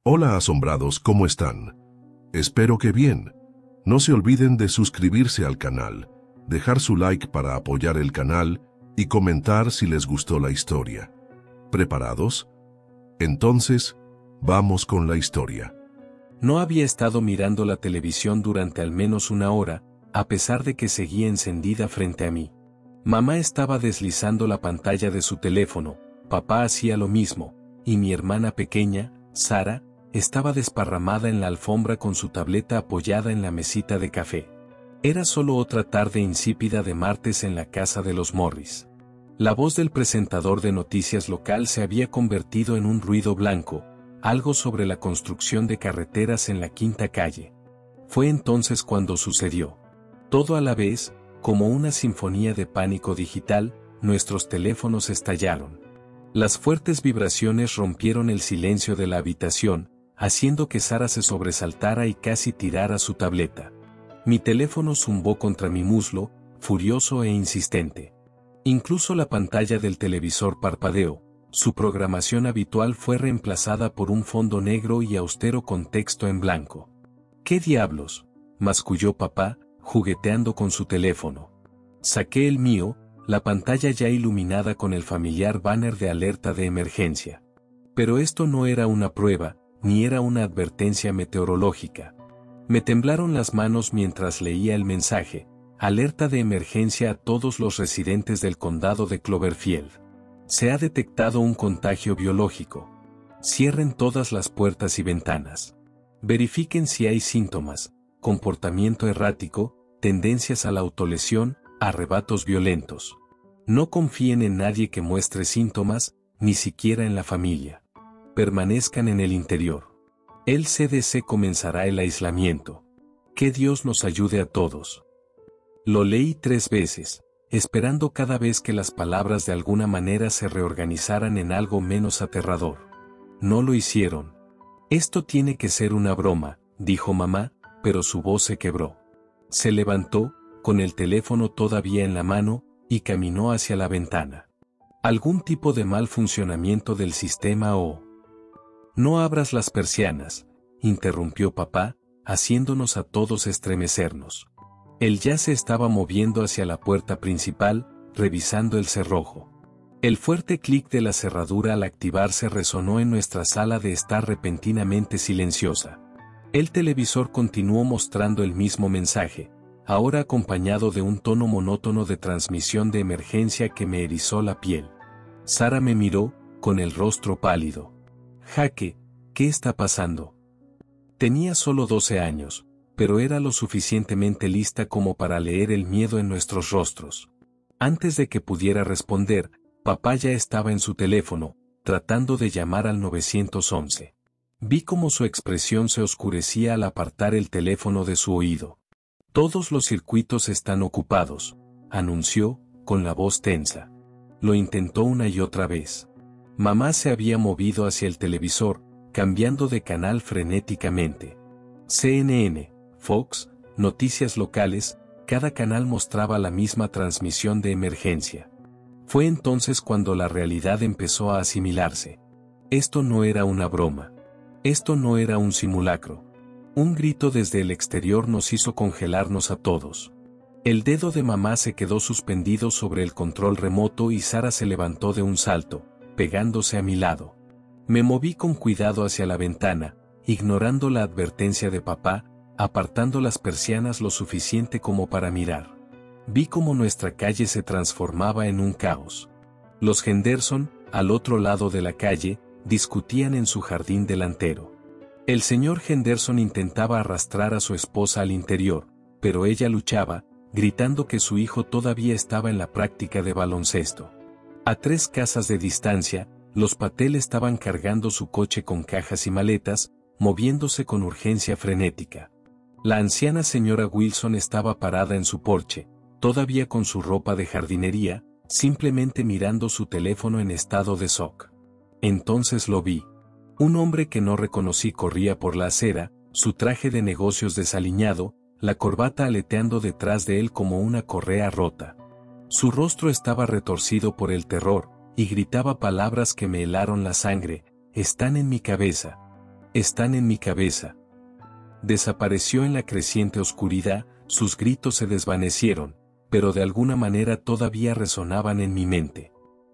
Hola asombrados, ¿cómo están? Espero que bien. No se olviden de suscribirse al canal, dejar su like para apoyar el canal y comentar si les gustó la historia. ¿Preparados? Entonces, vamos con la historia. No había estado mirando la televisión durante al menos una hora, a pesar de que seguía encendida frente a mí. Mamá estaba deslizando la pantalla de su teléfono, papá hacía lo mismo, y mi hermana pequeña, Sara, estaba desparramada en la alfombra con su tableta apoyada en la mesita de café. Era solo otra tarde insípida de martes en la casa de los Morris. La voz del presentador de noticias local se había convertido en un ruido blanco, algo sobre la construcción de carreteras en la Quinta Calle. Fue entonces cuando sucedió. Todo a la vez, como una sinfonía de pánico digital, nuestros teléfonos estallaron. Las fuertes vibraciones rompieron el silencio de la habitación, haciendo que Sara se sobresaltara y casi tirara su tableta. Mi teléfono zumbó contra mi muslo, furioso e insistente. Incluso la pantalla del televisor parpadeó. Su programación habitual fue reemplazada por un fondo negro y austero con texto en blanco. ¿Qué diablos?, masculló papá, jugueteando con su teléfono. Saqué el mío, la pantalla ya iluminada con el familiar banner de alerta de emergencia. Pero esto no era una prueba, ni era una advertencia meteorológica. Me temblaron las manos mientras leía el mensaje: alerta de emergencia a todos los residentes del condado de Cloverfield. Se ha detectado un contagio biológico. Cierren todas las puertas y ventanas. Verifiquen si hay síntomas, comportamiento errático, tendencias a la autolesión, arrebatos violentos. No confíen en nadie que muestre síntomas, ni siquiera en la familia. Permanezcan en el interior. El CDC comenzará el aislamiento. Que Dios nos ayude a todos. Lo leí 3 veces, esperando cada vez que las palabras de alguna manera se reorganizaran en algo menos aterrador. No lo hicieron. Esto tiene que ser una broma, dijo mamá, pero su voz se quebró. Se levantó, con el teléfono todavía en la mano, y caminó hacia la ventana. ¿Algún tipo de mal funcionamiento del sistema o...? No abras las persianas, interrumpió papá, haciéndonos a todos estremecernos. Él ya se estaba moviendo hacia la puerta principal, revisando el cerrojo. El fuerte clic de la cerradura al activarse resonó en nuestra sala de estar repentinamente silenciosa. El televisor continuó mostrando el mismo mensaje, ahora acompañado de un tono monótono de transmisión de emergencia que me erizó la piel. Sara me miró, con el rostro pálido. Jaque, ¿qué está pasando? Tenía solo 12 años, pero era lo suficientemente lista como para leer el miedo en nuestros rostros. Antes de que pudiera responder, papá ya estaba en su teléfono, tratando de llamar al 911. Vi cómo su expresión se oscurecía al apartar el teléfono de su oído. Todos los circuitos están ocupados, anunció, con la voz tensa. Lo intentó una y otra vez. Mamá se había movido hacia el televisor, cambiando de canal frenéticamente. CNN, Fox, noticias locales, cada canal mostraba la misma transmisión de emergencia. Fue entonces cuando la realidad empezó a asimilarse. Esto no era una broma. Esto no era un simulacro. Un grito desde el exterior nos hizo congelarnos a todos. El dedo de mamá se quedó suspendido sobre el control remoto y Sara se levantó de un salto, pegándose a mi lado. Me moví con cuidado hacia la ventana, ignorando la advertencia de papá, apartando las persianas lo suficiente como para mirar. Vi cómo nuestra calle se transformaba en un caos. Los Henderson, al otro lado de la calle, discutían en su jardín delantero. El señor Henderson intentaba arrastrar a su esposa al interior, pero ella luchaba, gritando que su hijo todavía estaba en la práctica de baloncesto. A 3 casas de distancia, los Patel estaban cargando su coche con cajas y maletas, moviéndose con urgencia frenética. La anciana señora Wilson estaba parada en su porche, todavía con su ropa de jardinería, simplemente mirando su teléfono en estado de shock. Entonces lo vi. Un hombre que no reconocí corría por la acera, su traje de negocios desaliñado, la corbata aleteando detrás de él como una correa rota. Su rostro estaba retorcido por el terror, y gritaba palabras que me helaron la sangre: «Están en mi cabeza». Están en mi cabeza. Desapareció en la creciente oscuridad, sus gritos se desvanecieron, pero de alguna manera todavía resonaban en mi mente.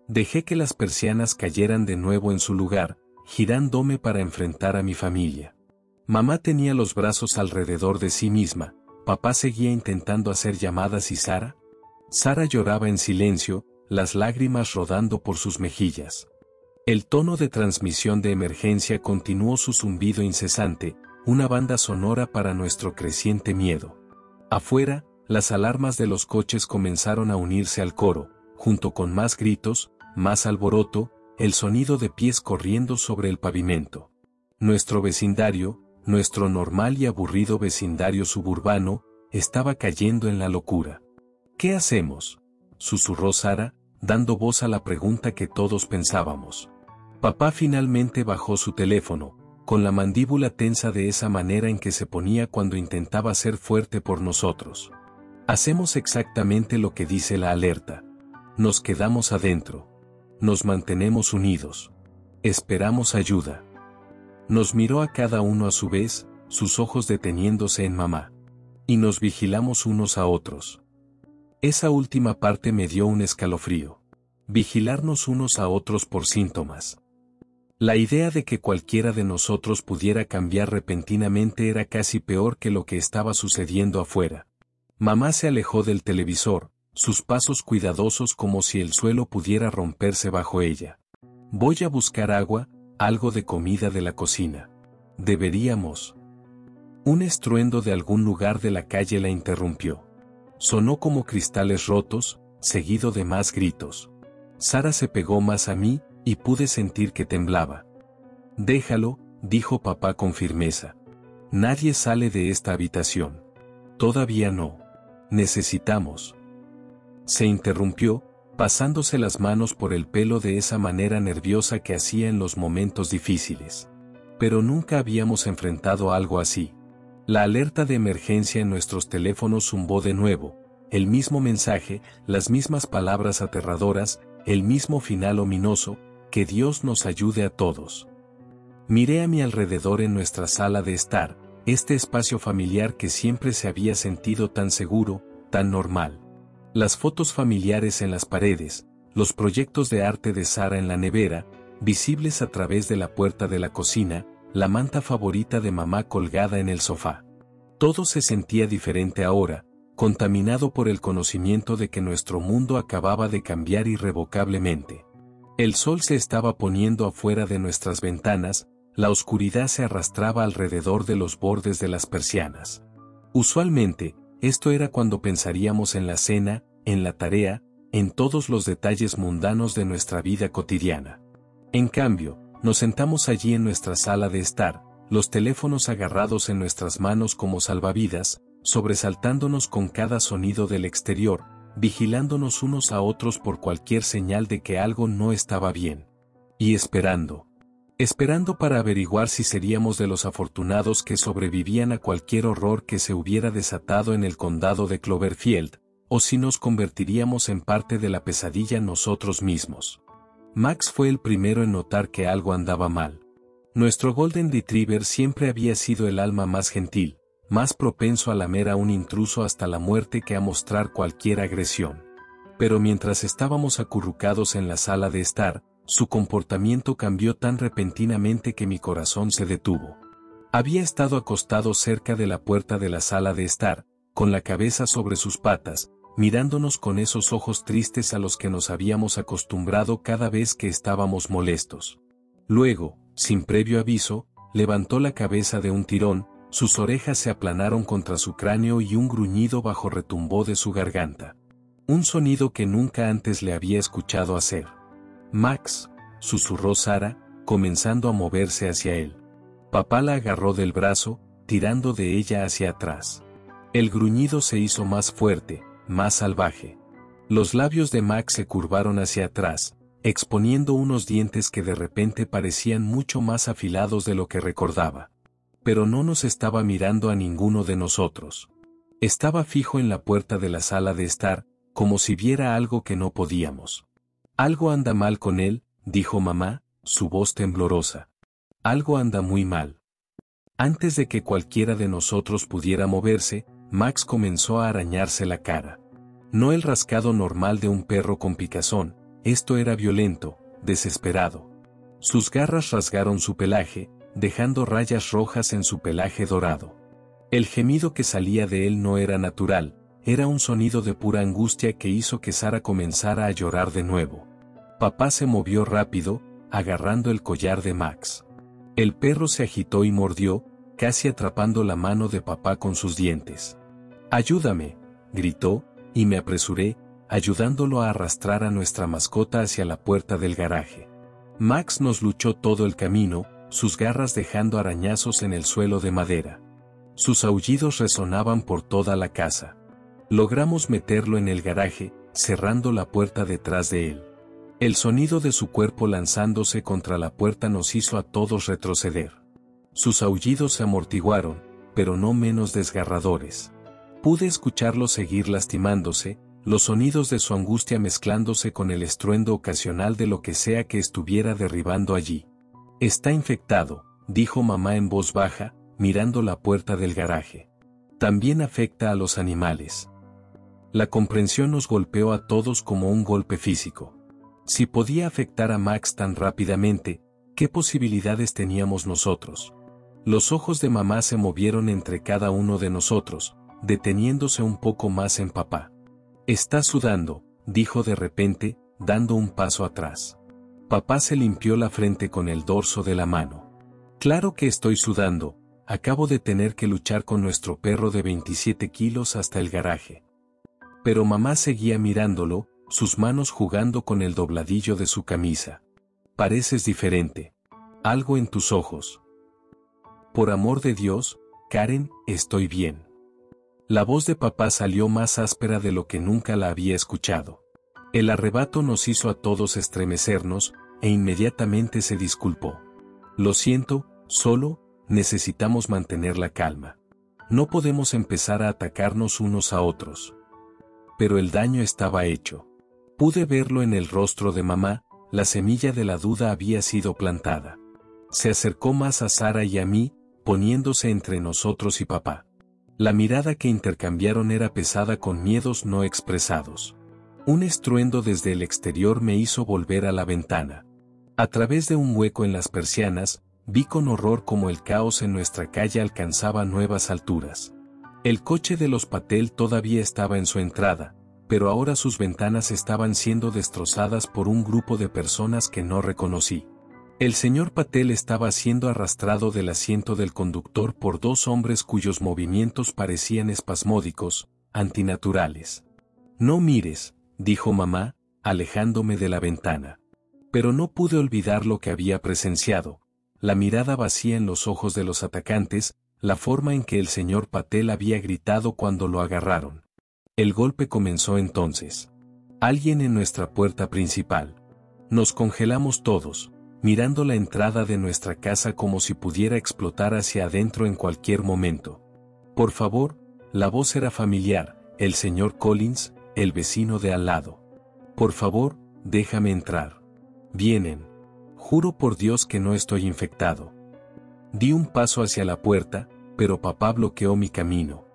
Dejé que las persianas cayeran de nuevo en su lugar, girándome para enfrentar a mi familia. Mamá tenía los brazos alrededor de sí misma, papá seguía intentando hacer llamadas y Sara lloraba en silencio, las lágrimas rodando por sus mejillas. El tono de transmisión de emergencia continuó su zumbido incesante, una banda sonora para nuestro creciente miedo. Afuera, las alarmas de los coches comenzaron a unirse al coro, junto con más gritos, más alboroto, el sonido de pies corriendo sobre el pavimento. Nuestro vecindario, nuestro normal y aburrido vecindario suburbano, estaba cayendo en la locura. ¿Qué hacemos?, susurró Sara, dando voz a la pregunta que todos pensábamos. Papá finalmente bajó su teléfono, con la mandíbula tensa de esa manera en que se ponía cuando intentaba ser fuerte por nosotros. Hacemos exactamente lo que dice la alerta. Nos quedamos adentro. Nos mantenemos unidos. Esperamos ayuda. Nos miró a cada uno a su vez, sus ojos deteniéndose en mamá. Y nos vigilamos unos a otros. Esa última parte me dio un escalofrío. Vigilarnos unos a otros por síntomas. La idea de que cualquiera de nosotros pudiera cambiar repentinamente era casi peor que lo que estaba sucediendo afuera. Mamá se alejó del televisor, sus pasos cuidadosos como si el suelo pudiera romperse bajo ella. Voy a buscar agua, algo de comida de la cocina. Deberíamos. Un estruendo de algún lugar de la calle la interrumpió. Sonó como cristales rotos, seguido de más gritos. Sara se pegó más a mí, y pude sentir que temblaba. Déjalo, dijo papá con firmeza. Nadie sale de esta habitación. Todavía no. Necesitamos. Se interrumpió, pasándose las manos por el pelo de esa manera nerviosa que hacía en los momentos difíciles. Pero nunca habíamos enfrentado algo así. La alerta de emergencia en nuestros teléfonos zumbó de nuevo, el mismo mensaje, las mismas palabras aterradoras, el mismo final ominoso, que Dios nos ayude a todos. Miré a mi alrededor en nuestra sala de estar, este espacio familiar que siempre se había sentido tan seguro, tan normal. Las fotos familiares en las paredes, los proyectos de arte de Sara en la nevera, visibles a través de la puerta de la cocina, la manta favorita de mamá colgada en el sofá. Todo se sentía diferente ahora, contaminado por el conocimiento de que nuestro mundo acababa de cambiar irrevocablemente. El sol se estaba poniendo afuera de nuestras ventanas, la oscuridad se arrastraba alrededor de los bordes de las persianas. Usualmente, esto era cuando pensaríamos en la cena, en la tarea, en todos los detalles mundanos de nuestra vida cotidiana. En cambio, nos sentamos allí en nuestra sala de estar, los teléfonos agarrados en nuestras manos como salvavidas, sobresaltándonos con cada sonido del exterior, vigilándonos unos a otros por cualquier señal de que algo no estaba bien. Y esperando para averiguar si seríamos de los afortunados que sobrevivían a cualquier horror que se hubiera desatado en el condado de Cloverfield, o si nos convertiríamos en parte de la pesadilla nosotros mismos. Max fue el primero en notar que algo andaba mal. Nuestro Golden Retriever siempre había sido el alma más gentil, más propenso a lamer a un intruso hasta la muerte que a mostrar cualquier agresión. Pero mientras estábamos acurrucados en la sala de estar, su comportamiento cambió tan repentinamente que mi corazón se detuvo. Había estado acostado cerca de la puerta de la sala de estar, con la cabeza sobre sus patas, mirándonos con esos ojos tristes a los que nos habíamos acostumbrado cada vez que estábamos molestos. Luego, sin previo aviso, levantó la cabeza de un tirón, sus orejas se aplanaron contra su cráneo y un gruñido bajo retumbó de su garganta. Un sonido que nunca antes le había escuchado hacer. «Max», susurró Sara, comenzando a moverse hacia él. Papá la agarró del brazo, tirando de ella hacia atrás. El gruñido se hizo más fuerte, más salvaje. Los labios de Max se curvaron hacia atrás, exponiendo unos dientes que de repente parecían mucho más afilados de lo que recordaba. Pero no nos estaba mirando a ninguno de nosotros. Estaba fijo en la puerta de la sala de estar, como si viera algo que no podíamos. «Algo anda mal con él», dijo mamá, su voz temblorosa. «Algo anda muy mal». Antes de que cualquiera de nosotros pudiera moverse, Max comenzó a arañarse la cara. No el rascado normal de un perro con picazón, esto era violento, desesperado. Sus garras rasgaron su pelaje, dejando rayas rojas en su pelaje dorado. El gemido que salía de él no era natural, era un sonido de pura angustia que hizo que Sara comenzara a llorar de nuevo. Papá se movió rápido, agarrando el collar de Max. El perro se agitó y mordió, casi atrapando la mano de papá con sus dientes. «¡Ayúdame!», gritó, y me apresuré, ayudándolo a arrastrar a nuestra mascota hacia la puerta del garaje. Max nos luchó todo el camino, sus garras dejando arañazos en el suelo de madera. Sus aullidos resonaban por toda la casa. Logramos meterlo en el garaje, cerrando la puerta detrás de él. El sonido de su cuerpo lanzándose contra la puerta nos hizo a todos retroceder. Sus aullidos se amortiguaron, pero no menos desgarradores. Pude escucharlo seguir lastimándose, los sonidos de su angustia mezclándose con el estruendo ocasional de lo que sea que estuviera derribando allí. «Está infectado», dijo mamá en voz baja, mirando la puerta del garaje. «También afecta a los animales». La comprensión nos golpeó a todos como un golpe físico. Si podía afectar a Max tan rápidamente, ¿qué posibilidades teníamos nosotros? Los ojos de mamá se movieron entre cada uno de nosotros, deteniéndose un poco más en papá. «Está sudando», dijo de repente, dando un paso atrás. Papá se limpió la frente con el dorso de la mano. «Claro que estoy sudando, acabo de tener que luchar con nuestro perro de 27 kilos hasta el garaje». Pero mamá seguía mirándolo, sus manos jugando con el dobladillo de su camisa. «Pareces diferente. Algo en tus ojos». «Por amor de Dios, Karen, estoy bien». La voz de papá salió más áspera de lo que nunca la había escuchado. El arrebato nos hizo a todos estremecernos, e inmediatamente se disculpó. «Lo siento, solo, necesitamos mantener la calma. No podemos empezar a atacarnos unos a otros». Pero el daño estaba hecho. Pude verlo en el rostro de mamá, la semilla de la duda había sido plantada. Se acercó más a Sara y a mí, poniéndose entre nosotros y papá. La mirada que intercambiaron era pesada con miedos no expresados. Un estruendo desde el exterior me hizo volver a la ventana. A través de un hueco en las persianas, vi con horror cómo el caos en nuestra calle alcanzaba nuevas alturas. El coche de los Patel todavía estaba en su entrada, pero ahora sus ventanas estaban siendo destrozadas por un grupo de personas que no reconocí. El señor Patel estaba siendo arrastrado del asiento del conductor por dos hombres cuyos movimientos parecían espasmódicos, antinaturales. «No mires», dijo mamá, alejándome de la ventana. Pero no pude olvidar lo que había presenciado, la mirada vacía en los ojos de los atacantes, la forma en que el señor Patel había gritado cuando lo agarraron. El golpe comenzó entonces. Alguien en nuestra puerta principal. Nos congelamos todos, mirando la entrada de nuestra casa como si pudiera explotar hacia adentro en cualquier momento. «Por favor», la voz era familiar, el señor Collins, el vecino de al lado. «Por favor, déjame entrar». «Vienen. Juro por Dios que no estoy infectado». Di un paso hacia la puerta, pero papá bloqueó mi camino.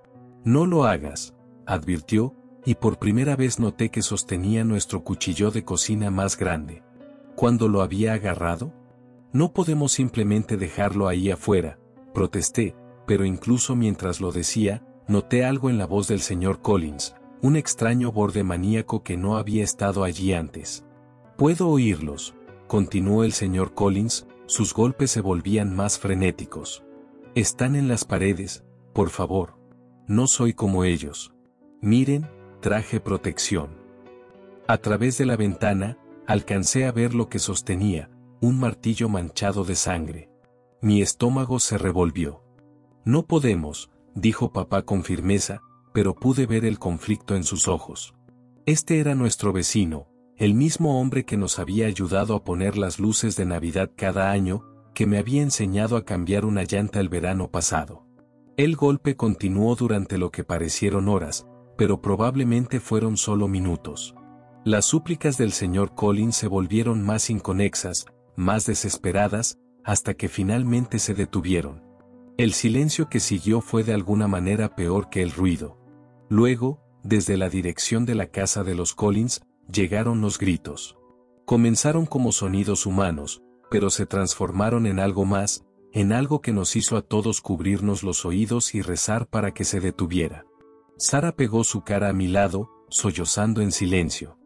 «No lo hagas», advirtió, y por primera vez noté que sostenía nuestro cuchillo de cocina más grande. ¿Cuándo lo había agarrado? «No podemos simplemente dejarlo ahí afuera», protesté, pero incluso mientras lo decía, noté algo en la voz del señor Collins, un extraño borde maníaco que no había estado allí antes. «Puedo oírlos», continuó el señor Collins, sus golpes se volvían más frenéticos. «Están en las paredes, por favor. No soy como ellos. Miren, traje protección». A través de la ventana, alcancé a ver lo que sostenía, un martillo manchado de sangre. Mi estómago se revolvió. «No podemos», dijo papá con firmeza, pero pude ver el conflicto en sus ojos. Este era nuestro vecino, el mismo hombre que nos había ayudado a poner las luces de Navidad cada año, que me había enseñado a cambiar una llanta el verano pasado. El golpe continuó durante lo que parecieron horas, pero probablemente fueron solo minutos. Las súplicas del señor Collins se volvieron más inconexas, más desesperadas, hasta que finalmente se detuvieron. El silencio que siguió fue de alguna manera peor que el ruido. Luego, desde la dirección de la casa de los Collins, llegaron los gritos. Comenzaron como sonidos humanos, pero se transformaron en algo más, en algo que nos hizo a todos cubrirnos los oídos y rezar para que se detuviera. Sara pegó su cara a mi lado, sollozando en silencio.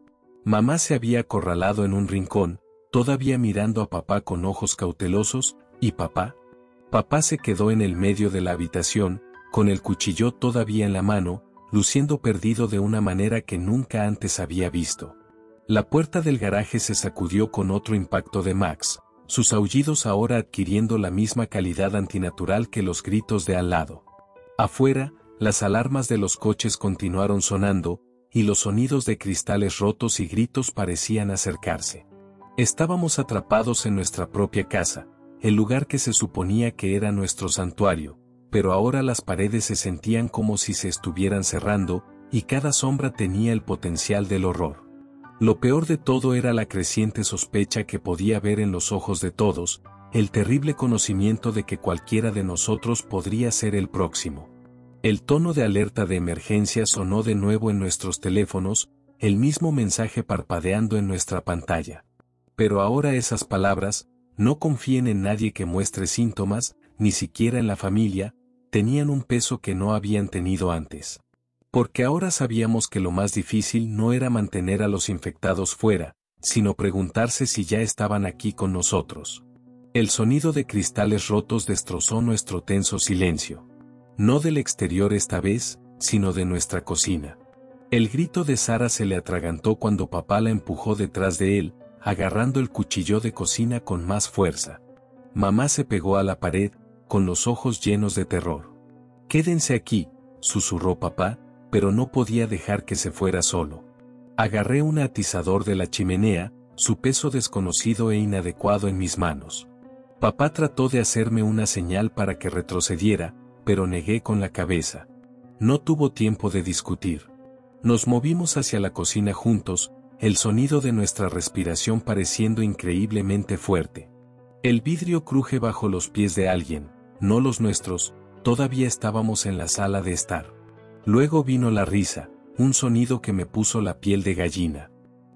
Mamá se había acorralado en un rincón, todavía mirando a papá con ojos cautelosos, ¿y papá? Papá se quedó en el medio de la habitación, con el cuchillo todavía en la mano, luciendo perdido de una manera que nunca antes había visto. La puerta del garaje se sacudió con otro impacto de Max, sus aullidos ahora adquiriendo la misma calidad antinatural que los gritos de al lado. Afuera, las alarmas de los coches continuaron sonando, y los sonidos de cristales rotos y gritos parecían acercarse. Estábamos atrapados en nuestra propia casa, el lugar que se suponía que era nuestro santuario, pero ahora las paredes se sentían como si se estuvieran cerrando, y cada sombra tenía el potencial del horror. Lo peor de todo era la creciente sospecha que podía ver en los ojos de todos, el terrible conocimiento de que cualquiera de nosotros podría ser el próximo. El tono de alerta de emergencia sonó de nuevo en nuestros teléfonos, el mismo mensaje parpadeando en nuestra pantalla. Pero ahora esas palabras, no confíen en nadie que muestre síntomas, ni siquiera en la familia, tenían un peso que no habían tenido antes. Porque ahora sabíamos que lo más difícil no era mantener a los infectados fuera, sino preguntarse si ya estaban aquí con nosotros. El sonido de cristales rotos destrozó nuestro tenso silencio. No del exterior esta vez, sino de nuestra cocina. El grito de Sara se le atragantó cuando papá la empujó detrás de él, agarrando el cuchillo de cocina con más fuerza. Mamá se pegó a la pared, con los ojos llenos de terror. «Quédense aquí», susurró papá, pero no podía dejar que se fuera solo. Agarré un atizador de la chimenea, su peso desconocido e inadecuado en mis manos. Papá trató de hacerme una señal para que retrocediera, pero negué con la cabeza. No tuvo tiempo de discutir. Nos movimos hacia la cocina juntos, el sonido de nuestra respiración pareciendo increíblemente fuerte. El vidrio cruje bajo los pies de alguien, no los nuestros, todavía estábamos en la sala de estar. Luego vino la risa, un sonido que me puso la piel de gallina.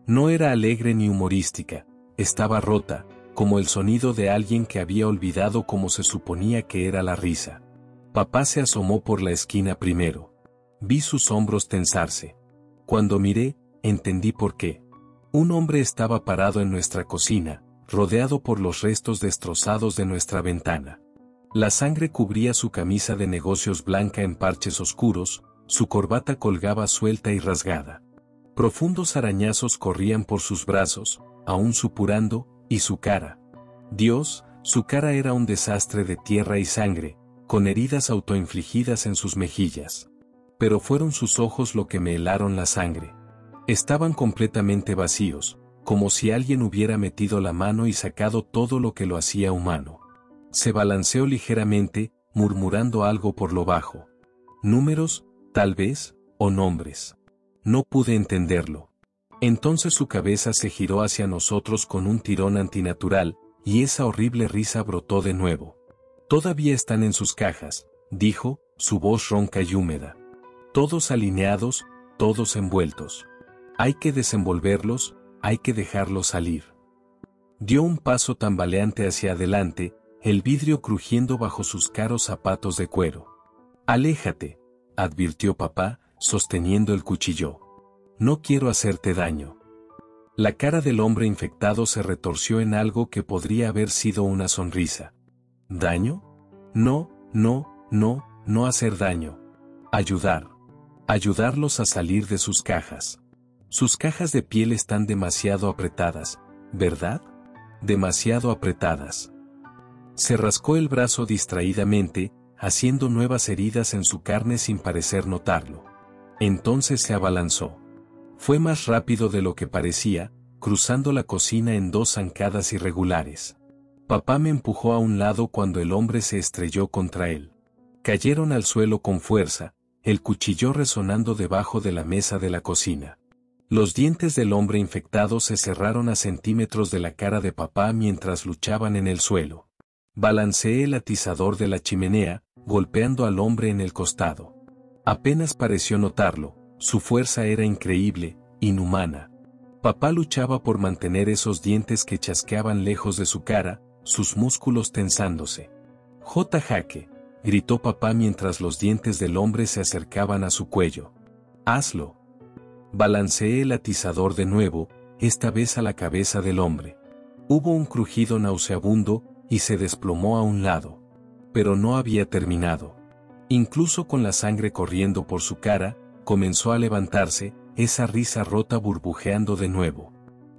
No era alegre ni humorística, estaba rota, como el sonido de alguien que había olvidado cómo se suponía que era la risa. Papá se asomó por la esquina primero. Vi sus hombros tensarse. Cuando miré, entendí por qué. Un hombre estaba parado en nuestra cocina, rodeado por los restos destrozados de nuestra ventana. La sangre cubría su camisa de negocios blanca en parches oscuros, su corbata colgaba suelta y rasgada. Profundos arañazos corrían por sus brazos, aún supurando, y su cara. Dios, su cara era un desastre de tierra y sangre, con heridas autoinfligidas en sus mejillas. Pero fueron sus ojos lo que me helaron la sangre. Estaban completamente vacíos, como si alguien hubiera metido la mano y sacado todo lo que lo hacía humano. Se balanceó ligeramente, murmurando algo por lo bajo. Números, tal vez, o nombres. No pude entenderlo. Entonces su cabeza se giró hacia nosotros con un tirón antinatural, y esa horrible risa brotó de nuevo. «Todavía están en sus cajas», dijo, su voz ronca y húmeda. «Todos alineados, todos envueltos. Hay que desenvolverlos, hay que dejarlos salir». Dio un paso tambaleante hacia adelante, el vidrio crujiendo bajo sus caros zapatos de cuero. «Aléjate», advirtió papá, sosteniendo el cuchillo. «No quiero hacerte daño». La cara del hombre infectado se retorció en algo que podría haber sido una sonrisa. ¿Daño? No, no, no, no hacer daño. Ayudar. Ayudarlos a salir de sus cajas. Sus cajas de piel están demasiado apretadas, ¿verdad? Demasiado apretadas. Se rascó el brazo distraídamente, haciendo nuevas heridas en su carne sin parecer notarlo. Entonces se abalanzó. Fue más rápido de lo que parecía, cruzando la cocina en 2 zancadas irregulares. Papá me empujó a un lado cuando el hombre se estrelló contra él. Cayeron al suelo con fuerza, el cuchillo resonando debajo de la mesa de la cocina. Los dientes del hombre infectado se cerraron a centímetros de la cara de papá mientras luchaban en el suelo. Balanceé el atizador de la chimenea, golpeando al hombre en el costado. Apenas pareció notarlo, su fuerza era increíble, inhumana. Papá luchaba por mantener esos dientes que chasqueaban lejos de su cara, sus músculos tensándose. Jaque, gritó papá mientras los dientes del hombre se acercaban a su cuello. Hazlo. Balanceé el atizador de nuevo, esta vez a la cabeza del hombre. Hubo un crujido nauseabundo, y se desplomó a un lado. Pero no había terminado. Incluso con la sangre corriendo por su cara, comenzó a levantarse, esa risa rota burbujeando de nuevo.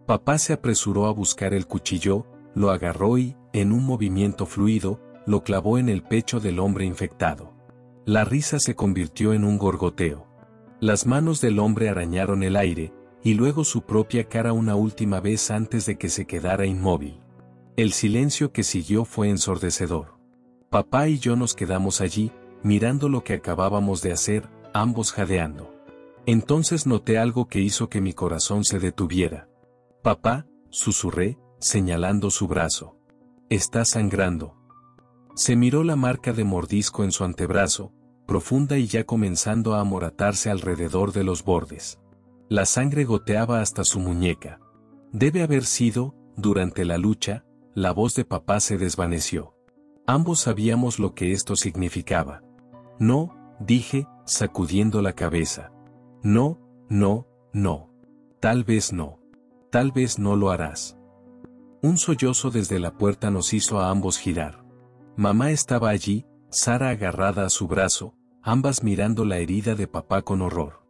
Papá se apresuró a buscar el cuchillo, lo agarró y, en un movimiento fluido, lo clavó en el pecho del hombre infectado. La risa se convirtió en un gorgoteo. Las manos del hombre arañaron el aire, y luego su propia cara una última vez antes de que se quedara inmóvil. El silencio que siguió fue ensordecedor. Papá y yo nos quedamos allí, mirando lo que acabábamos de hacer, ambos jadeando. Entonces noté algo que hizo que mi corazón se detuviera. Papá, susurré, señalando su brazo. Está sangrando. Se miró la marca de mordisco en su antebrazo, profunda y ya comenzando a amoratarse alrededor de los bordes. La sangre goteaba hasta su muñeca. Debe haber sido, durante la lucha, la voz de papá se desvaneció. Ambos sabíamos lo que esto significaba. No, dije, sacudiendo la cabeza. No, no, no. Tal vez no. Tal vez no lo harás. Un sollozo desde la puerta nos hizo a ambos girar. Mamá estaba allí, Sara agarrada a su brazo, ambas mirando la herida de papá con horror.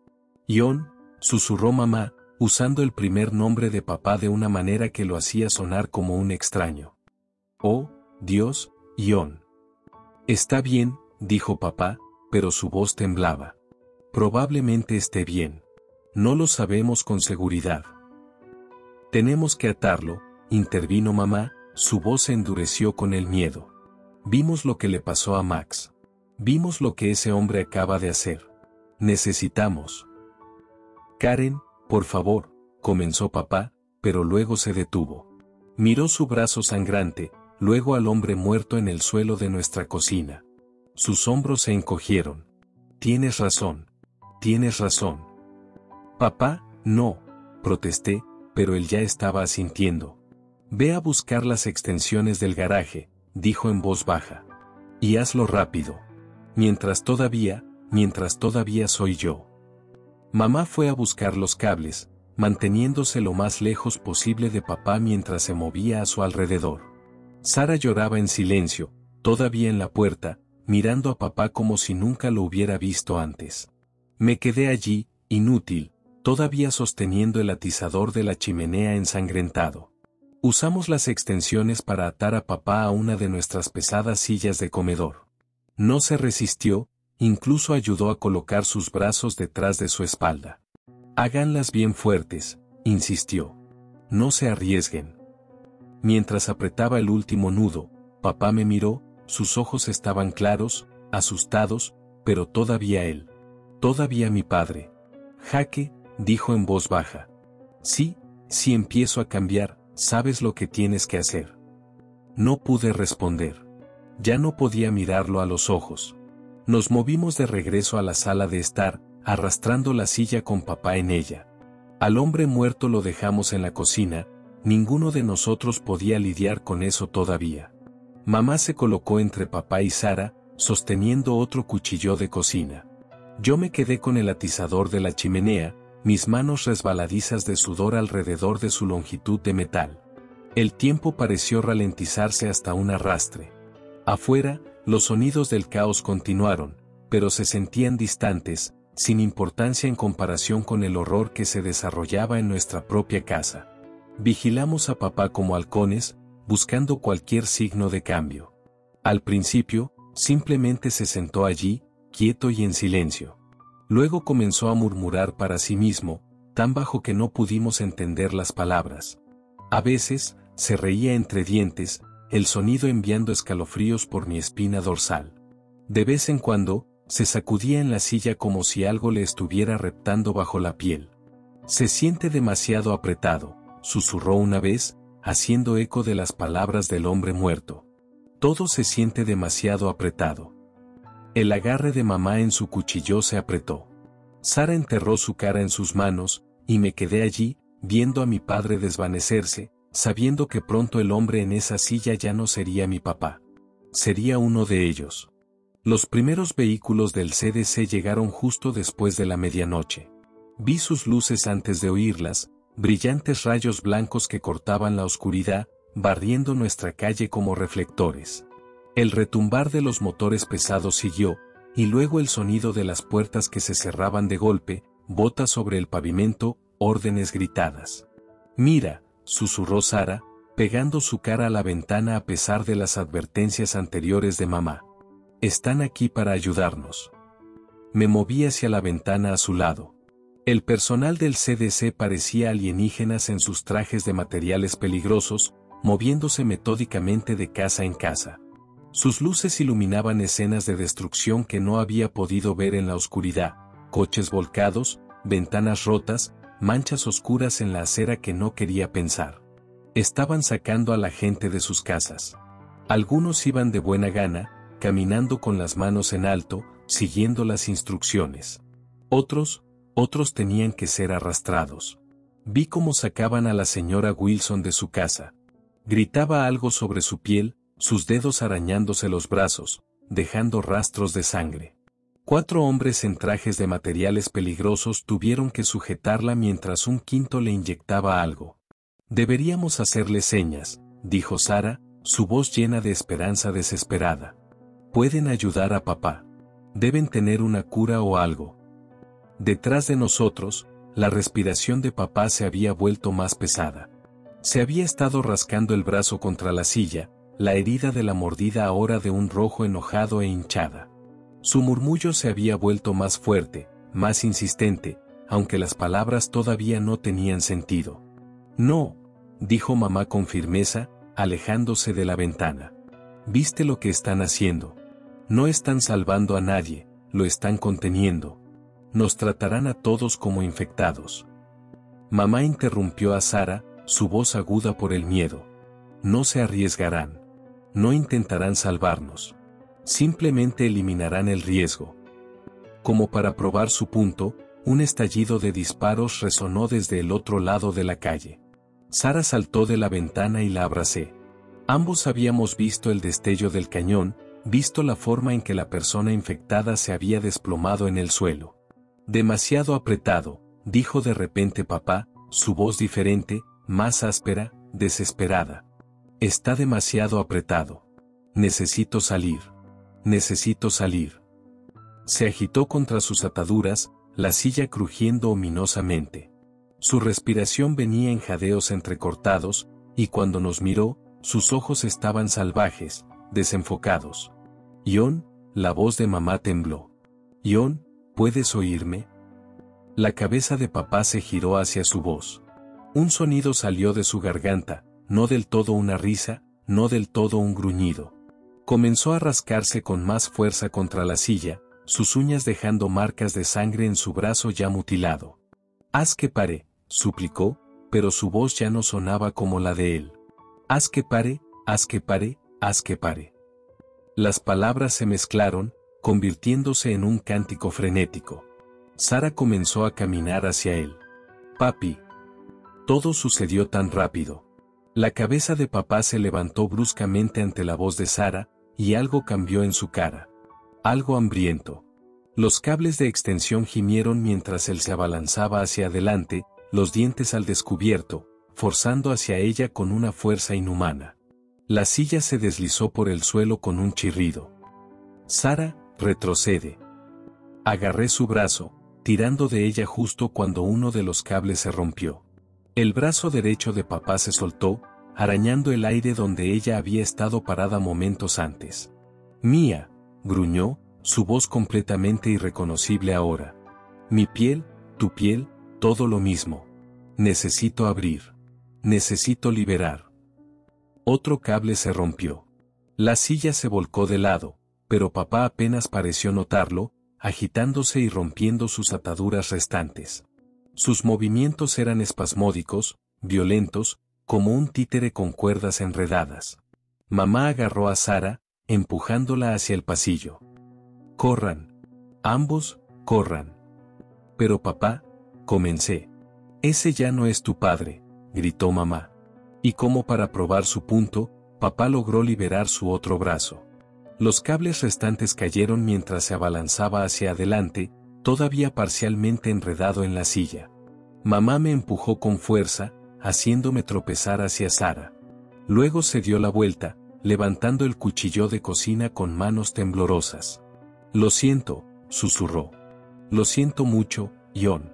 Ion, susurró mamá, usando el primer nombre de papá de una manera que lo hacía sonar como un extraño. Oh, Dios, Ion. Está bien, dijo papá, pero su voz temblaba. Probablemente esté bien. No lo sabemos con seguridad. Tenemos que atarlo, intervino mamá, su voz se endureció con el miedo. Vimos lo que le pasó a Max. Vimos lo que ese hombre acaba de hacer. Necesitamos. Karen, por favor, comenzó papá, pero luego se detuvo. Miró su brazo sangrante, luego al hombre muerto en el suelo de nuestra cocina. Sus hombros se encogieron. Tienes razón. Tienes razón. Papá, no, protesté, pero él ya estaba asintiendo. Ve a buscar las extensiones del garaje, dijo en voz baja. Y hazlo rápido. Mientras todavía soy yo. Mamá fue a buscar los cables, manteniéndose lo más lejos posible de papá mientras se movía a su alrededor. Sara lloraba en silencio, todavía en la puerta, mirando a papá como si nunca lo hubiera visto antes. Me quedé allí, inútil, todavía sosteniendo el atizador de la chimenea ensangrentado. Usamos las extensiones para atar a papá a una de nuestras pesadas sillas de comedor. No se resistió, incluso ayudó a colocar sus brazos detrás de su espalda. Háganlas bien fuertes, insistió. No se arriesguen. Mientras apretaba el último nudo, papá me miró, sus ojos estaban claros, asustados, pero todavía él. Todavía mi padre. Jaque, dijo en voz baja. Sí, si empiezo a cambiar, sabes lo que tienes que hacer. No pude responder. Ya no podía mirarlo a los ojos. Nos movimos de regreso a la sala de estar, arrastrando la silla con papá en ella. Al hombre muerto lo dejamos en la cocina, ninguno de nosotros podía lidiar con eso todavía. Mamá se colocó entre papá y Sara, sosteniendo otro cuchillo de cocina. Yo me quedé con el atizador de la chimenea, mis manos resbaladizas de sudor alrededor de su longitud de metal. El tiempo pareció ralentizarse hasta un arrastre. Afuera, los sonidos del caos continuaron, pero se sentían distantes, sin importancia en comparación con el horror que se desarrollaba en nuestra propia casa. Vigilamos a papá como halcones, buscando cualquier signo de cambio. Al principio, simplemente se sentó allí, quieto y en silencio. Luego comenzó a murmurar para sí mismo, tan bajo que no pudimos entender las palabras. A veces, se reía entre dientes, el sonido enviando escalofríos por mi espina dorsal. De vez en cuando, se sacudía en la silla como si algo le estuviera reptando bajo la piel. Se siente demasiado apretado, susurró una vez, haciendo eco de las palabras del hombre muerto. Todo se siente demasiado apretado. El agarre de mamá en su cuchillo se apretó. Sara enterró su cara en sus manos, y me quedé allí, viendo a mi padre desvanecerse, sabiendo que pronto el hombre en esa silla ya no sería mi papá. Sería uno de ellos. Los primeros vehículos del CDC llegaron justo después de la medianoche. Vi sus luces antes de oírlas, brillantes rayos blancos que cortaban la oscuridad, barriendo nuestra calle como reflectores. El retumbar de los motores pesados siguió, y luego el sonido de las puertas que se cerraban de golpe, botas sobre el pavimento, órdenes gritadas. «Mira», susurró Sara, pegando su cara a la ventana a pesar de las advertencias anteriores de mamá. «Están aquí para ayudarnos». Me moví hacia la ventana a su lado. El personal del CDC parecía alienígenas en sus trajes de materiales peligrosos, moviéndose metódicamente de casa en casa. Sus luces iluminaban escenas de destrucción que no había podido ver en la oscuridad, coches volcados, ventanas rotas, manchas oscuras en la acera que no quería pensar. Estaban sacando a la gente de sus casas. Algunos iban de buena gana, caminando con las manos en alto, siguiendo las instrucciones. Otros tenían que ser arrastrados. Vi cómo sacaban a la señora Wilson de su casa. Gritaba algo sobre su piel, sus dedos arañándose los brazos, dejando rastros de sangre. 4 hombres en trajes de materiales peligrosos tuvieron que sujetarla mientras un quinto le inyectaba algo. «Deberíamos hacerle señas», dijo Sara, su voz llena de esperanza desesperada. «Pueden ayudar a papá. Deben tener una cura o algo». Detrás de nosotros, la respiración de papá se había vuelto más pesada. Se había estado rascando el brazo contra la silla, la herida de la mordida ahora de un rojo enojado e hinchada. Su murmullo se había vuelto más fuerte, más insistente, aunque las palabras todavía no tenían sentido. «No», dijo mamá con firmeza, alejándose de la ventana. «¿Viste lo que están haciendo? No están salvando a nadie, lo están conteniendo. Nos tratarán a todos como infectados». Mamá interrumpió a Sara, su voz aguda por el miedo. «No se arriesgarán. No intentarán salvarnos. Simplemente eliminarán el riesgo». Como para probar su punto, un estallido de disparos resonó desde el otro lado de la calle. Sara saltó de la ventana y la abracé. Ambos habíamos visto el destello del cañón, visto la forma en que la persona infectada se había desplomado en el suelo. «Demasiado apretado», dijo de repente papá, su voz diferente, más áspera, desesperada. «Está demasiado apretado. Necesito salir. Necesito salir». Se agitó contra sus ataduras, la silla crujiendo ominosamente. Su respiración venía en jadeos entrecortados, y cuando nos miró, sus ojos estaban salvajes, desenfocados. «Ion», la voz de mamá tembló. «Ion, ¿puedes oírme?» La cabeza de papá se giró hacia su voz. Un sonido salió de su garganta, no del todo una risa, no del todo un gruñido. Comenzó a rascarse con más fuerza contra la silla, sus uñas dejando marcas de sangre en su brazo ya mutilado. «Haz que pare», suplicó, pero su voz ya no sonaba como la de él. «Haz que pare, haz que pare, haz que pare». Las palabras se mezclaron, convirtiéndose en un cántico frenético. Sara comenzó a caminar hacia él. «Papi». Todo sucedió tan rápido. La cabeza de papá se levantó bruscamente ante la voz de Sara, y algo cambió en su cara. Algo hambriento. Los cables de extensión gimieron mientras él se abalanzaba hacia adelante, los dientes al descubierto, forzando hacia ella con una fuerza inhumana. La silla se deslizó por el suelo con un chirrido. «Sara, retrocede». Agarré su brazo, tirando de ella justo cuando uno de los cables se rompió. El brazo derecho de papá se soltó, arañando el aire donde ella había estado parada momentos antes. «Mía», gruñó, su voz completamente irreconocible ahora. «Mi piel, tu piel, todo lo mismo. Necesito abrir. Necesito liberar». Otro cable se rompió. La silla se volcó de lado, pero papá apenas pareció notarlo, agitándose y rompiendo sus ataduras restantes. Sus movimientos eran espasmódicos, violentos, como un títere con cuerdas enredadas. Mamá agarró a Sara, empujándola hacia el pasillo. «Corran. Ambos, corran». «Pero papá», comencé. «Ese ya no es tu padre», gritó mamá. Y como para probar su punto, papá logró liberar su otro brazo. Los cables restantes cayeron mientras se abalanzaba hacia adelante, todavía parcialmente enredado en la silla. Mamá me empujó con fuerza, haciéndome tropezar hacia Sara. Luego se dio la vuelta, levantando el cuchillo de cocina con manos temblorosas. «Lo siento», susurró. «Lo siento mucho, John».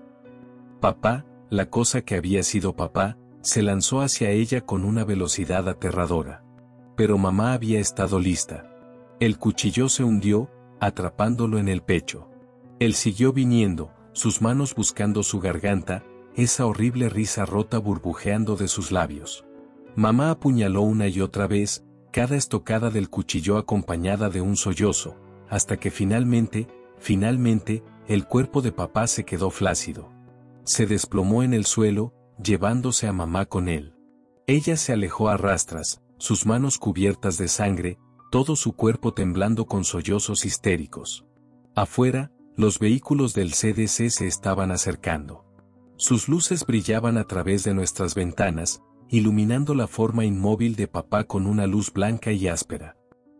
Papá, la cosa que había sido papá, se lanzó hacia ella con una velocidad aterradora. Pero mamá había estado lista. El cuchillo se hundió, atrapándolo en el pecho. Él siguió viniendo, sus manos buscando su garganta, esa horrible risa rota burbujeando de sus labios. Mamá apuñaló una y otra vez, cada estocada del cuchillo acompañada de un sollozo, hasta que finalmente, el cuerpo de papá se quedó flácido. Se desplomó en el suelo, llevándose a mamá con él. Ella se alejó a rastras, sus manos cubiertas de sangre, todo su cuerpo temblando con sollozos histéricos. Afuera, los vehículos del CDC se estaban acercando. Sus luces brillaban a través de nuestras ventanas, iluminando la forma inmóvil de papá con una luz blanca y áspera.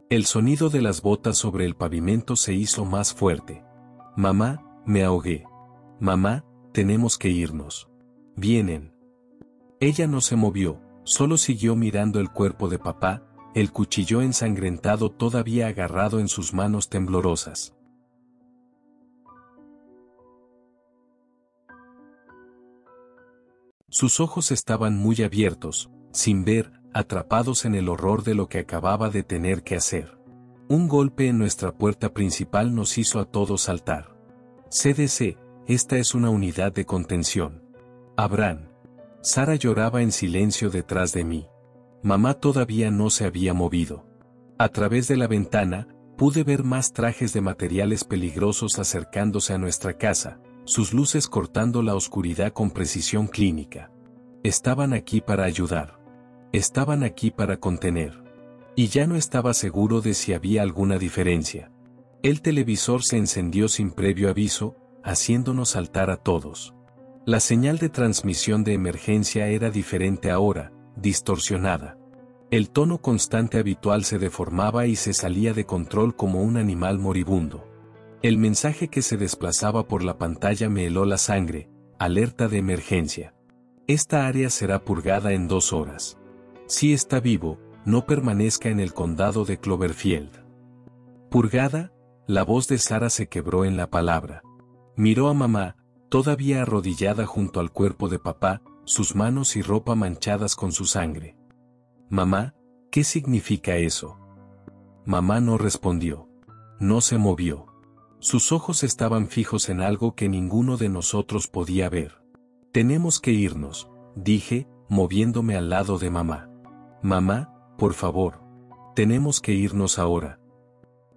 El sonido de las botas sobre el pavimento se hizo más fuerte. «Mamá», me ahogué. «Mamá, tenemos que irnos». «Vienen». Ella no se movió, solo siguió mirando el cuerpo de papá, el cuchillo ensangrentado todavía agarrado en sus manos temblorosas. Sus ojos estaban muy abiertos, sin ver, atrapados en el horror de lo que acababa de tener que hacer. Un golpe en nuestra puerta principal nos hizo a todos saltar. «CDC, esta es una unidad de contención». «Abraham». Sara lloraba en silencio detrás de mí. Mamá todavía no se había movido. A través de la ventana, pude ver más trajes de materiales peligrosos acercándose a nuestra casa, sus luces cortando la oscuridad con precisión clínica. Estaban aquí para ayudar. Estaban aquí para contener. Y ya no estaba seguro de si había alguna diferencia. El televisor se encendió sin previo aviso, haciéndonos saltar a todos. La señal de transmisión de emergencia era diferente ahora, distorsionada. El tono constante habitual se deformaba y se salía de control como un animal moribundo. El mensaje que se desplazaba por la pantalla me heló la sangre: alerta de emergencia. Esta área será purgada en 2 horas. Si está vivo, no permanezca en el condado de Cloverfield. ¿Purgada? La voz de Sara se quebró en la palabra. Miró a mamá, todavía arrodillada junto al cuerpo de papá, sus manos y ropa manchadas con su sangre. «Mamá, ¿qué significa eso?» Mamá no respondió. No se movió. Sus ojos estaban fijos en algo que ninguno de nosotros podía ver. «Tenemos que irnos», dije, moviéndome al lado de mamá. «Mamá, por favor. Tenemos que irnos ahora».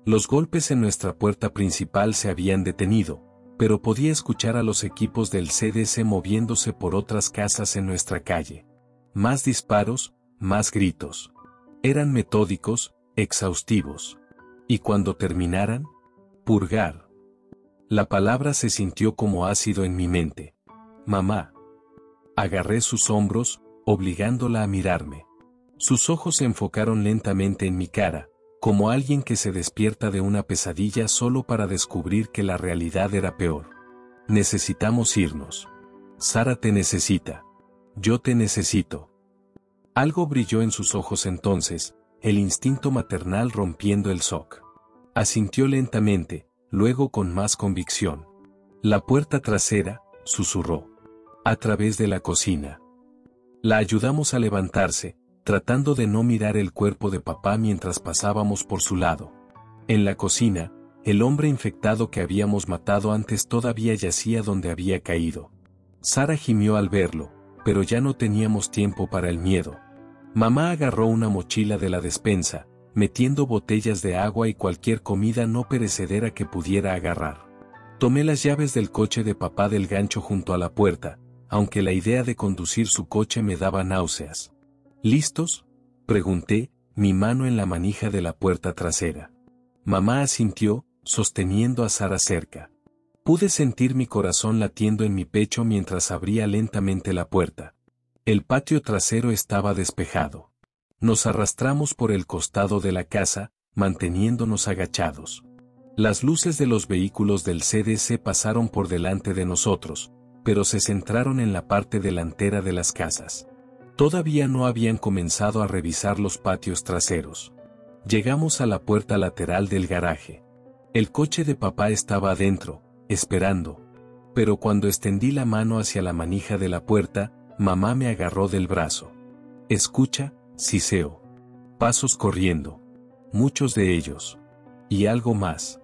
Los golpes en nuestra puerta principal se habían detenido, pero podía escuchar a los equipos del CDC moviéndose por otras casas en nuestra calle. Más disparos, más gritos. Eran metódicos, exhaustivos. ¿Y cuando terminaran? Purgar. La palabra se sintió como ácido en mi mente. «Mamá». Agarré sus hombros, obligándola a mirarme. Sus ojos se enfocaron lentamente en mi cara, como alguien que se despierta de una pesadilla solo para descubrir que la realidad era peor. «Necesitamos irnos. Sara te necesita. Yo te necesito». Algo brilló en sus ojos entonces, el instinto maternal rompiendo el shock. Asintió lentamente, luego con más convicción. «La puerta trasera», susurró. «A través de la cocina». La ayudamos a levantarse, tratando de no mirar el cuerpo de papá mientras pasábamos por su lado. En la cocina, el hombre infectado que habíamos matado antes todavía yacía donde había caído. Sara gimió al verlo, pero ya no teníamos tiempo para el miedo. Mamá agarró una mochila de la despensa, metiendo botellas de agua y cualquier comida no perecedera que pudiera agarrar. Tomé las llaves del coche de papá del gancho junto a la puerta, aunque la idea de conducir su coche me daba náuseas. ¿Listos?, pregunté, mi mano en la manija de la puerta trasera. Mamá asintió, sosteniendo a Sara cerca. Pude sentir mi corazón latiendo en mi pecho mientras abría lentamente la puerta. El patio trasero estaba despejado. Nos arrastramos por el costado de la casa, manteniéndonos agachados. Las luces de los vehículos del CDC pasaron por delante de nosotros, pero se centraron en la parte delantera de las casas. Todavía no habían comenzado a revisar los patios traseros. Llegamos a la puerta lateral del garaje. El coche de papá estaba adentro, esperando. Pero cuando extendí la mano hacia la manija de la puerta, mamá me agarró del brazo. Escucha, siseo. Pasos corriendo. Muchos de ellos. Y algo más.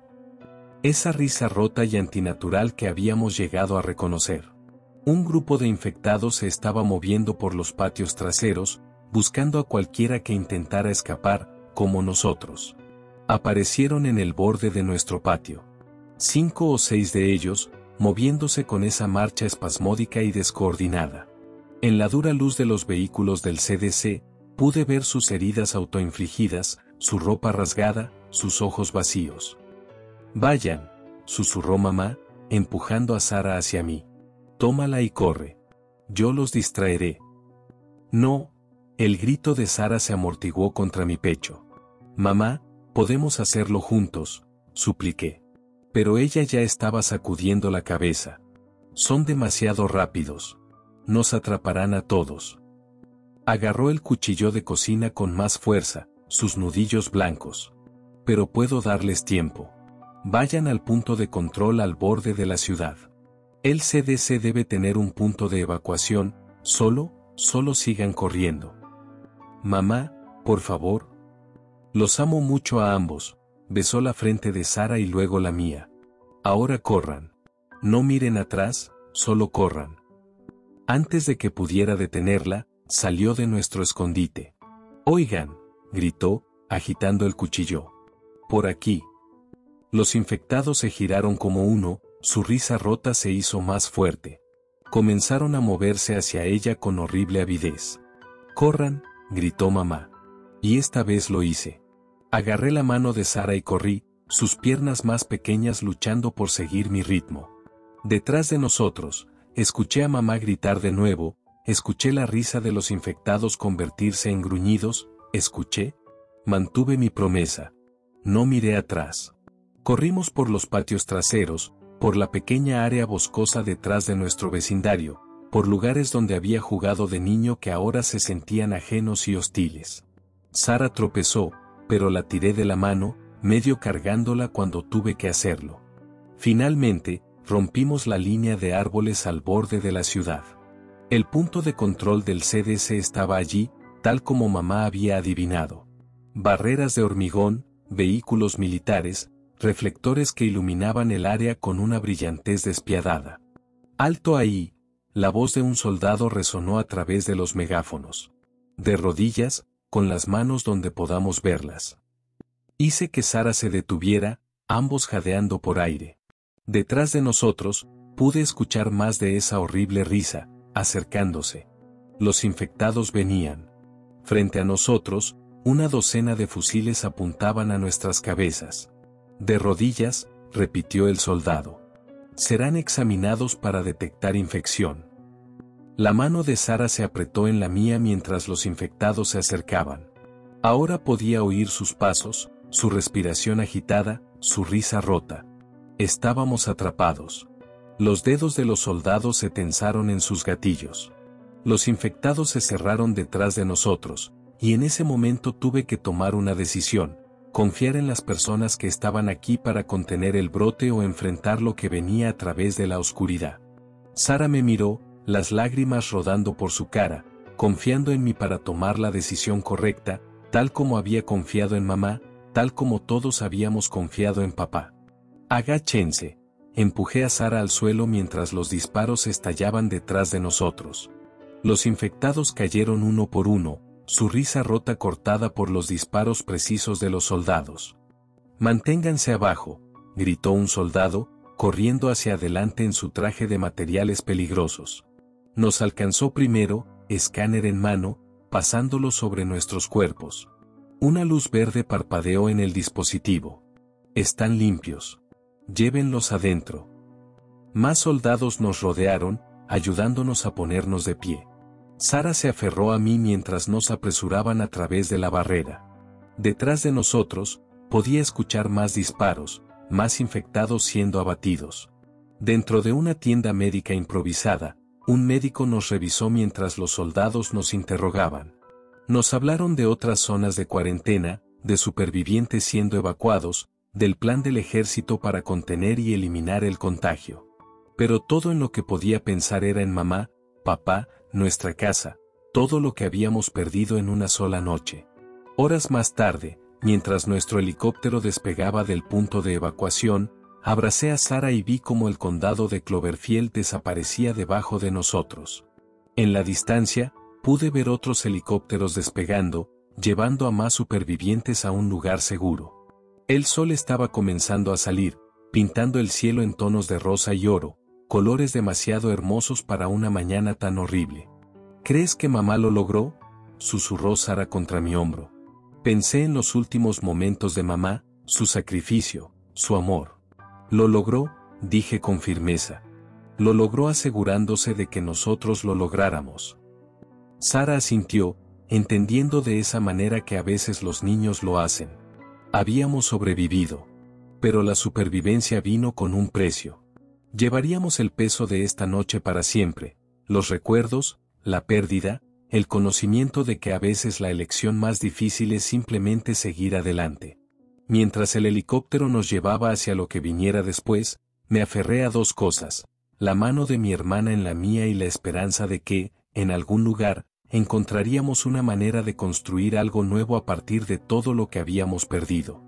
Esa risa rota y antinatural que habíamos llegado a reconocer. Un grupo de infectados se estaba moviendo por los patios traseros, buscando a cualquiera que intentara escapar, como nosotros. Aparecieron en el borde de nuestro patio. 5 o 6 de ellos, moviéndose con esa marcha espasmódica y descoordinada. En la dura luz de los vehículos del CDC, pude ver sus heridas autoinfligidas, su ropa rasgada, sus ojos vacíos. «Vayan», susurró mamá, empujando a Sara hacia mí. «Tómala y corre. Yo los distraeré». «No», el grito de Sara se amortiguó contra mi pecho. «Mamá, podemos hacerlo juntos», supliqué. Pero ella ya estaba sacudiendo la cabeza. «Son demasiado rápidos. Nos atraparán a todos». Agarró el cuchillo de cocina con más fuerza, sus nudillos blancos. «Pero puedo darles tiempo. Vayan al punto de control al borde de la ciudad. El CDC debe tener un punto de evacuación, solo sigan corriendo». «Mamá, por favor». «Los amo mucho a ambos», besó la frente de Sara y luego la mía. «Ahora corran. No miren atrás, solo corran». Antes de que pudiera detenerla, salió de nuestro escondite. «Oigan», gritó, agitando el cuchillo. «Por aquí». Los infectados se giraron como uno, su risa rota se hizo más fuerte. Comenzaron a moverse hacia ella con horrible avidez. «Corran», gritó mamá. Y esta vez lo hice. Agarré la mano de Sara y corrí, sus piernas más pequeñas luchando por seguir mi ritmo. Detrás de nosotros, escuché a mamá gritar de nuevo, escuché la risa de los infectados convertirse en gruñidos, mantuve mi promesa. No miré atrás. Corrimos por los patios traseros, por la pequeña área boscosa detrás de nuestro vecindario, por lugares donde había jugado de niño que ahora se sentían ajenos y hostiles. Sara tropezó, pero la tiré de la mano, medio cargándola cuando tuve que hacerlo. Finalmente, rompimos la línea de árboles al borde de la ciudad. El punto de control del CDC estaba allí, tal como mamá había adivinado. Barreras de hormigón, vehículos militares, reflectores que iluminaban el área con una brillantez despiadada. «¡Alto ahí!», la voz de un soldado resonó a través de los megáfonos. De rodillas, con las manos donde podamos verlas. Hice que Sara se detuviera, ambos jadeando por aire. Detrás de nosotros, pude escuchar más de esa horrible risa, acercándose. Los infectados venían. Frente a nosotros, una docena de fusiles apuntaban a nuestras cabezas. «De rodillas», repitió el soldado. «Serán examinados para detectar infección». La mano de Sara se apretó en la mía mientras los infectados se acercaban. Ahora podía oír sus pasos, su respiración agitada, su risa rota. Estábamos atrapados. Los dedos de los soldados se tensaron en sus gatillos. Los infectados se cerraron detrás de nosotros, y en ese momento tuve que tomar una decisión: confiar en las personas que estaban aquí para contener el brote o enfrentar lo que venía a través de la oscuridad. Sara me miró, las lágrimas rodando por su cara, confiando en mí para tomar la decisión correcta, tal como había confiado en mamá, tal como todos habíamos confiado en papá. «Agáchense», empujé a Sara al suelo mientras los disparos estallaban detrás de nosotros. Los infectados cayeron uno por uno, su risa rota cortada por los disparos precisos de los soldados. «Manténganse abajo», gritó un soldado, corriendo hacia adelante en su traje de materiales peligrosos. Nos alcanzó primero, escáner en mano, pasándolo sobre nuestros cuerpos. Una luz verde parpadeó en el dispositivo. Están limpios. Llévenlos adentro. Más soldados nos rodearon, ayudándonos a ponernos de pie. Sara se aferró a mí mientras nos apresuraban a través de la barrera. Detrás de nosotros, podía escuchar más disparos, más infectados siendo abatidos. Dentro de una tienda médica improvisada, un médico nos revisó mientras los soldados nos interrogaban. Nos hablaron de otras zonas de cuarentena, de supervivientes siendo evacuados, del plan del ejército para contener y eliminar el contagio. Pero todo en lo que podía pensar era en mamá, papá, nuestra casa, todo lo que habíamos perdido en una sola noche. Horas más tarde, mientras nuestro helicóptero despegaba del punto de evacuación, abracé a Sara y vi cómo el condado de Cloverfield desaparecía debajo de nosotros. En la distancia, pude ver otros helicópteros despegando, llevando a más supervivientes a un lugar seguro. El sol estaba comenzando a salir, pintando el cielo en tonos de rosa y oro, colores demasiado hermosos para una mañana tan horrible. ¿Crees que mamá lo logró?, susurró Sara contra mi hombro. Pensé en los últimos momentos de mamá, su sacrificio, su amor. Lo logró, dije con firmeza. Lo logró asegurándose de que nosotros lo lográramos. Sara asintió, entendiendo de esa manera que a veces los niños lo hacen. Habíamos sobrevivido. Pero la supervivencia vino con un precio. Llevaríamos el peso de esta noche para siempre, los recuerdos, la pérdida, el conocimiento de que a veces la elección más difícil es simplemente seguir adelante. Mientras el helicóptero nos llevaba hacia lo que viniera después, me aferré a dos cosas, la mano de mi hermana en la mía y la esperanza de que, en algún lugar, encontraríamos una manera de construir algo nuevo a partir de todo lo que habíamos perdido.